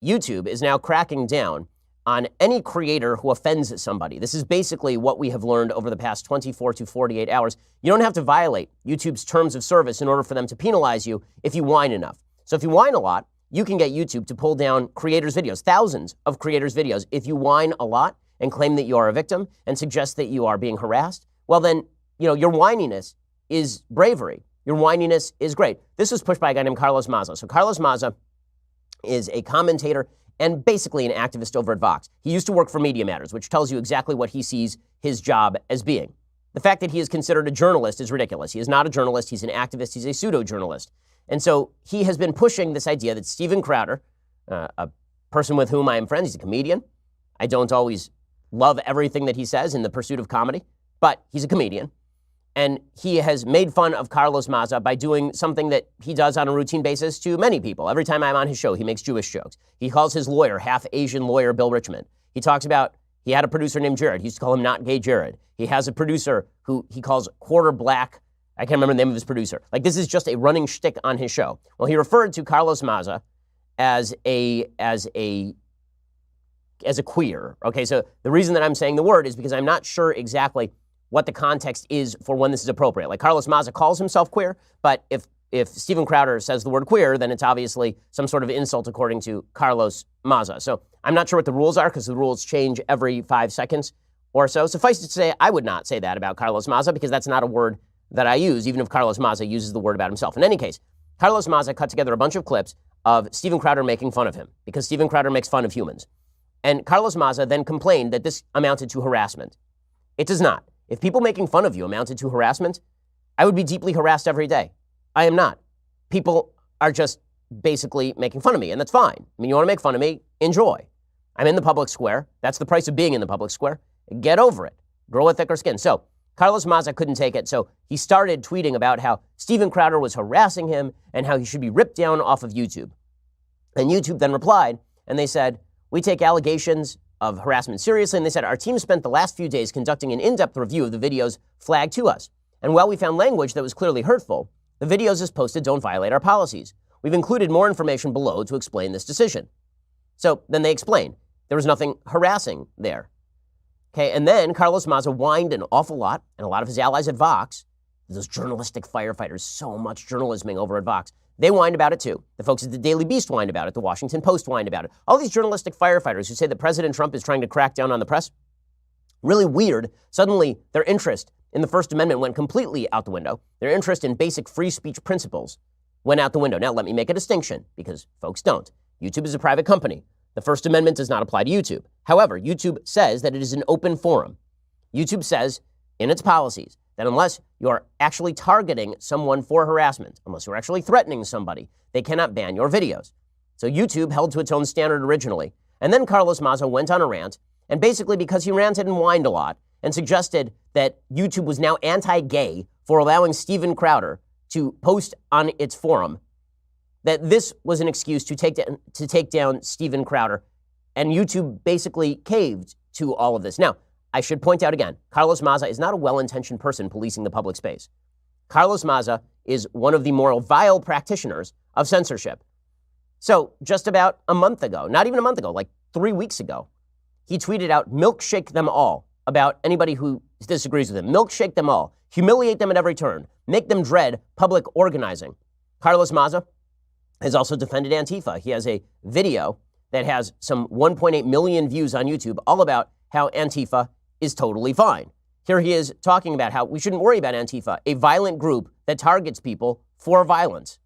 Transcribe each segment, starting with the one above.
YouTube is now cracking down on any creator who offends somebody. This is basically what we have learned over the past 24 to 48 hours. You don't have to violate YouTube's terms of service in order for them to penalize you if you whine enough. So if you whine a lot, you can get YouTube to pull down creators' videos, thousands of creators' videos. If you whine a lot and claim that you are a victim and suggest that you are being harassed, well then, your whininess is bravery. Your whininess is great. This was pushed by a guy named Carlos Maza. So Carlos Maza is a commentator and basically an activist over at Vox. He used to work for Media Matters, which tells you exactly what he sees his job as being. The fact that he is considered a journalist is ridiculous. He is not a journalist. He's an activist. He's a pseudo-journalist. And so he has been pushing this idea that Steven Crowder, a person with whom I am friends, he's a comedian. I don't always love everything that he says in the pursuit of comedy, but he's a comedian. And he has made fun of Carlos Maza by doing something that he does on a routine basis to many people. Every time I'm on his show, he makes Jewish jokes. He calls his lawyer, half-Asian lawyer, Bill Richmond. He talks about, he had a producer named Jared. He used to call him Not Gay Jared. He has a producer who he calls Quarter Black. I can't remember the name of his producer. Like, this is just a running shtick on his show. Well, he referred to Carlos Maza as a queer. Okay, so the reason that I'm saying the word is because I'm not sure exactly what the context is for when this is appropriate. Like, Carlos Maza calls himself queer, but if Steven Crowder says the word queer, then it's obviously some sort of insult according to Carlos Maza. So I'm not sure what the rules are because the rules change every 5 seconds or so. Suffice it to say, I would not say that about Carlos Maza because that's not a word that I use, even if Carlos Maza uses the word about himself. In any case, Carlos Maza cut together a bunch of clips of Steven Crowder making fun of him because Steven Crowder makes fun of humans. And Carlos Maza then complained that this amounted to harassment. It does not. If people making fun of you amounted to harassment, I would be deeply harassed every day. I am not. People are just basically making fun of me, and that's fine. I mean, you want to make fun of me? Enjoy. I'm in the public square. That's the price of being in the public square. Get over it. Grow a thicker skin. So Carlos Maza couldn't take it, so he started tweeting about how Steven Crowder was harassing him and how he should be ripped down off of YouTube. And YouTube then replied, and they said, we take allegations of harassment seriously, and they said, our team spent the last few days conducting an in-depth review of the videos flagged to us. And while we found language that was clearly hurtful, the videos as posted don't violate our policies. We've included more information below to explain this decision. So then they explained there was nothing harassing there. Okay, and then Carlos Maza whined an awful lot, and a lot of his allies at Vox, those journalistic firefighters, so much journalisming over at Vox, they whined about it too. The folks at the Daily Beast whined about it. The Washington Post whined about it. All these journalistic firefighters who say that President Trump is trying to crack down on the press, really weird. Suddenly, their interest in the First Amendment went completely out the window. Their interest in basic free speech principles went out the window. Now, let me make a distinction, because folks don't. YouTube is a private company. The First Amendment does not apply to YouTube. However, YouTube says that it is an open forum. YouTube says in its policies that unless you're actually targeting someone for harassment, unless you're actually threatening somebody, they cannot ban your videos. So YouTube held to its own standard originally. And then Carlos Maza went on a rant, and basically because he ranted and whined a lot and suggested that YouTube was now anti-gay for allowing Steven Crowder to post on its forum, that this was an excuse to take down Steven Crowder, and YouTube basically caved to all of this. Now, I should point out again, Carlos Maza is not a well-intentioned person policing the public space. Carlos Maza is one of the more vile practitioners of censorship. So just about a month ago, not even a month ago, like 3 weeks ago, he tweeted out, milkshake them all, about anybody who disagrees with him. Milkshake them all. Humiliate them at every turn. Make them dread public organizing. Carlos Maza has also defended Antifa. He has a video that has some 1.8 million views on YouTube all about how Antifa is totally fine. Here he is talking about how we shouldn't worry about Antifa, a violent group that targets people for violence.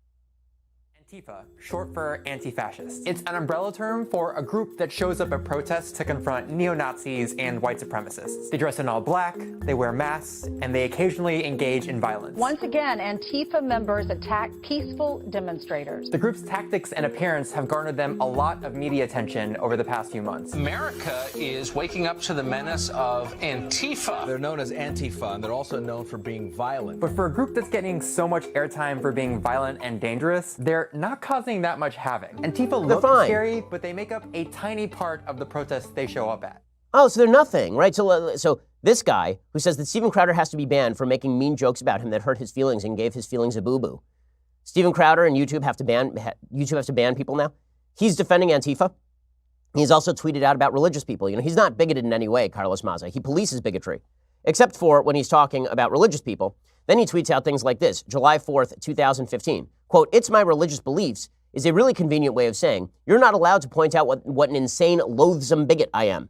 Antifa, short for anti-fascist. It's an umbrella term for a group that shows up at protests to confront neo-Nazis and white supremacists. They dress in all black, they wear masks, and they occasionally engage in violence. Once again, Antifa members attack peaceful demonstrators. The group's tactics and appearance have garnered them a lot of media attention over the past few months. America is waking up to the menace of Antifa. They're known as Antifa, and they're also known for being violent. But for a group that's getting so much airtime for being violent and dangerous, they're not causing that much havoc. Antifa look scary, but they make up a tiny part of the protests they show up at. Oh, so they're nothing, right? So this guy who says that Steven Crowder has to be banned for making mean jokes about him that hurt his feelings and gave his feelings a boo-boo. Steven Crowder and YouTube have to ban people now. He's defending Antifa. He's also tweeted out about religious people. You know, he's not bigoted in any way, Carlos Maza. He polices bigotry, except for when he's talking about religious people. Then he tweets out things like this, July 4th, 2015. Quote, "It's my religious beliefs" is a really convenient way of saying you're not allowed to point out what an insane, loathsome bigot I am.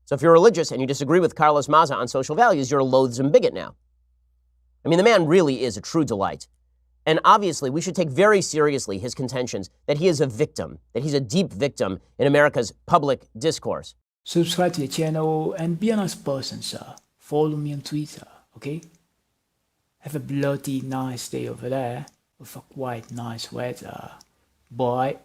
So if you're religious and you disagree with Carlos Maza on social values, you're a loathsome bigot now. I mean, the man really is a true delight. And obviously, we should take very seriously his contentions that he is a victim, that he's a deep victim in America's public discourse. Subscribe to the channel and be a nice person, sir. Follow me on Twitter, okay? Have a bloody nice day over there with a quite nice weather. Bye.